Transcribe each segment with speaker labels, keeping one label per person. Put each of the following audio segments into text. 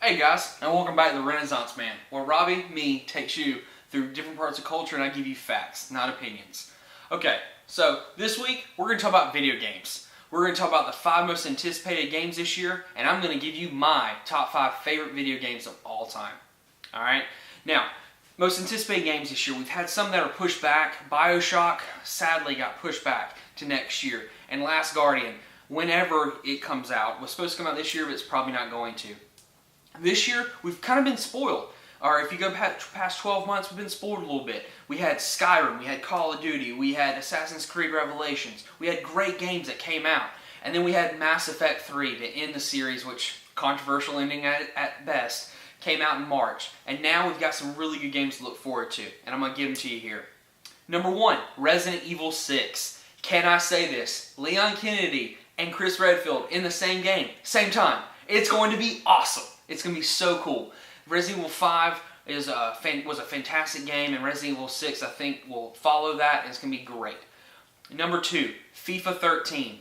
Speaker 1: Hey guys, and welcome back to The Renaissance Man, where Robbie, me, takes you through different parts of culture and I give you facts, not opinions. Okay, so this week we're going to talk about video games. We're going to talk about the 5 most anticipated games this year, and I'm going to give you my top 5 favorite video games of all time. Alright, now, most anticipated games this year, we've had some that are pushed back. BioShock sadly got pushed back to next year, and Last Guardian, whenever it comes out, was supposed to come out this year, but it's probably not going to. This year, we've kind of been spoiled. Or if you go past 12 months, we've been spoiled a little bit. We had Skyrim, we had Call of Duty, we had Assassin's Creed Revelations. We had great games that came out. And then we had Mass Effect 3 to end the series, which, controversial ending at best, came out in March. And now we've got some really good games to look forward to. And I'm going to give them to you here. Number 1, Resident Evil 6. Can I say this? Leon Kennedy and Chris Redfield in the same game, same time. It's going to be awesome. It's going to be so cool. Resident Evil 5 was a fantastic game, and Resident Evil 6, I think, will follow that, and it's going to be great. Number 2, FIFA 13.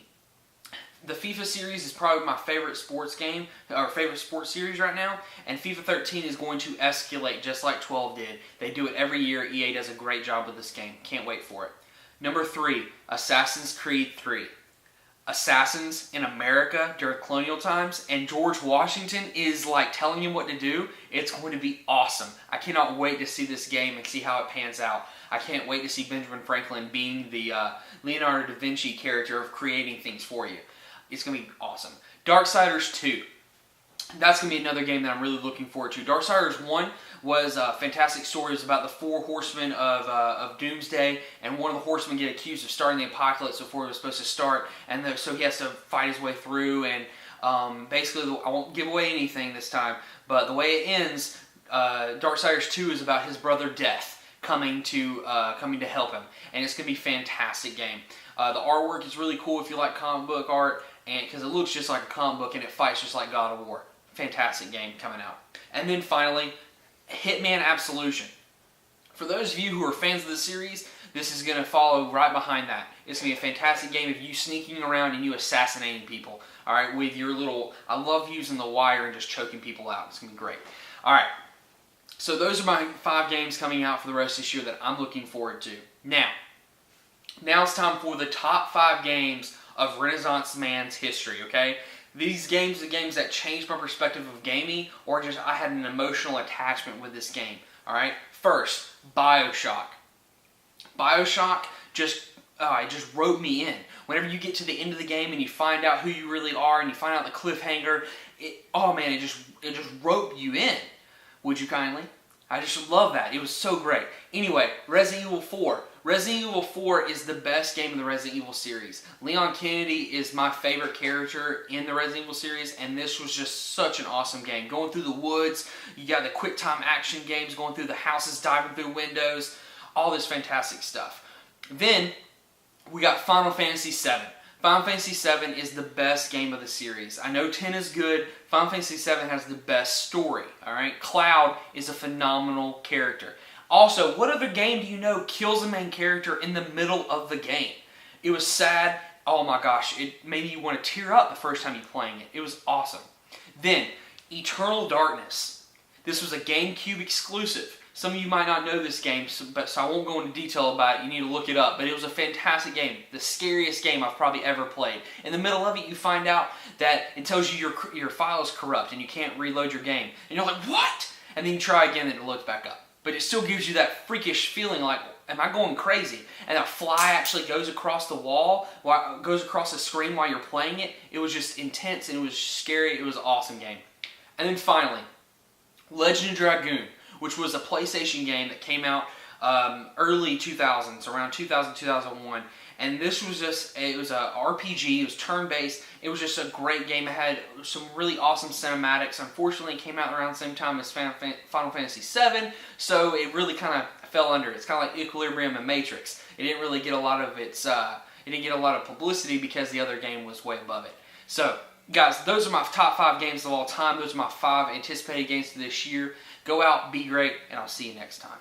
Speaker 1: The FIFA series is probably my favorite sports game, or favorite sports series right now, and FIFA 13 is going to escalate just like 12 did. They do it every year. EA does a great job with this game. Can't wait for it. Number 3, Assassin's Creed 3. Assassins in America during colonial times, and George Washington is like telling him what to do. It's going to be awesome. I cannot wait to see this game and see how it pans out. I can't wait to see Benjamin Franklin being the Leonardo da Vinci character of creating things for you. It's going to be awesome. Darksiders 2. That's going to be another game that I'm really looking forward to. Darksiders 1 was a fantastic story. It was about the 4 horsemen of Doomsday, and one of the horsemen get accused of starting the apocalypse before it was supposed to start, and so he has to fight his way through, and basically, I won't give away anything this time, but the way it ends, Darksiders 2 is about his brother Death coming to help him, and it's going to be a fantastic game. The artwork is really cool if you like comic book art, and because it looks just like a comic book and it fights just like God of War. Fantastic game coming out. And then finally, Hitman Absolution. For those of you who are fans of the series, this is going to follow right behind that. It's going to be a fantastic game of you sneaking around and you assassinating people. Alright, with your little, I love using the wire and just choking people out. It's going to be great. Alright, so those are my 5 games coming out for the rest of this year that I'm looking forward to. Now it's time for the top 5 games of Renaissance Man's history, okay? These games are games that changed my perspective of gaming, or just I had an emotional attachment with this game. Alright? First, BioShock. BioShock just wrote me in. Whenever you get to the end of the game and you find out who you really are and you find out the cliffhanger, it just roped you in. Would you kindly? I just love that. It was so great. Anyway, Resident Evil 4. Resident Evil 4 is the best game in the Resident Evil series. Leon Kennedy is my favorite character in the Resident Evil series, and this was just such an awesome game. Going through the woods, you got the quick time action games, going through the houses, diving through windows, all this fantastic stuff. Then, we got Final Fantasy VII. Final Fantasy VII is the best game of the series. I know 10 is good. Final Fantasy VII has the best story. Alright, Cloud is a phenomenal character. Also, what other game do you know kills a main character in the middle of the game? It was sad. Oh my gosh, it made you want to tear up the first time you're playing it. It was awesome. Then, Eternal Darkness. This was a GameCube exclusive. Some of you might not know this game, so I won't go into detail about it. You need to look it up. But it was a fantastic game. The scariest game I've probably ever played. In the middle of it, you find out that it tells you your file is corrupt and you can't reload your game. And you're like, what? And then you try again and it loads back up. But it still gives you that freakish feeling like, am I going crazy? And a fly actually goes across the wall, goes across the screen while you're playing it. It was just intense and it was scary. It was an awesome game. And then finally, Legend of Dragoon, which was a PlayStation game that came out early 2000s, around 2000, 2001. And this was it was a RPG, it was turn-based, it was just a great game. It had some really awesome cinematics. Unfortunately, it came out around the same time as Final Fantasy VII, so it really kind of fell under it. It's kind of like Equilibrium and Matrix. It didn't really get a lot of it didn't get a lot of publicity because the other game was way above it. So, guys, those are my top 5 games of all time. Those are my 5 anticipated games for this year. Go out, be great, and I'll see you next time.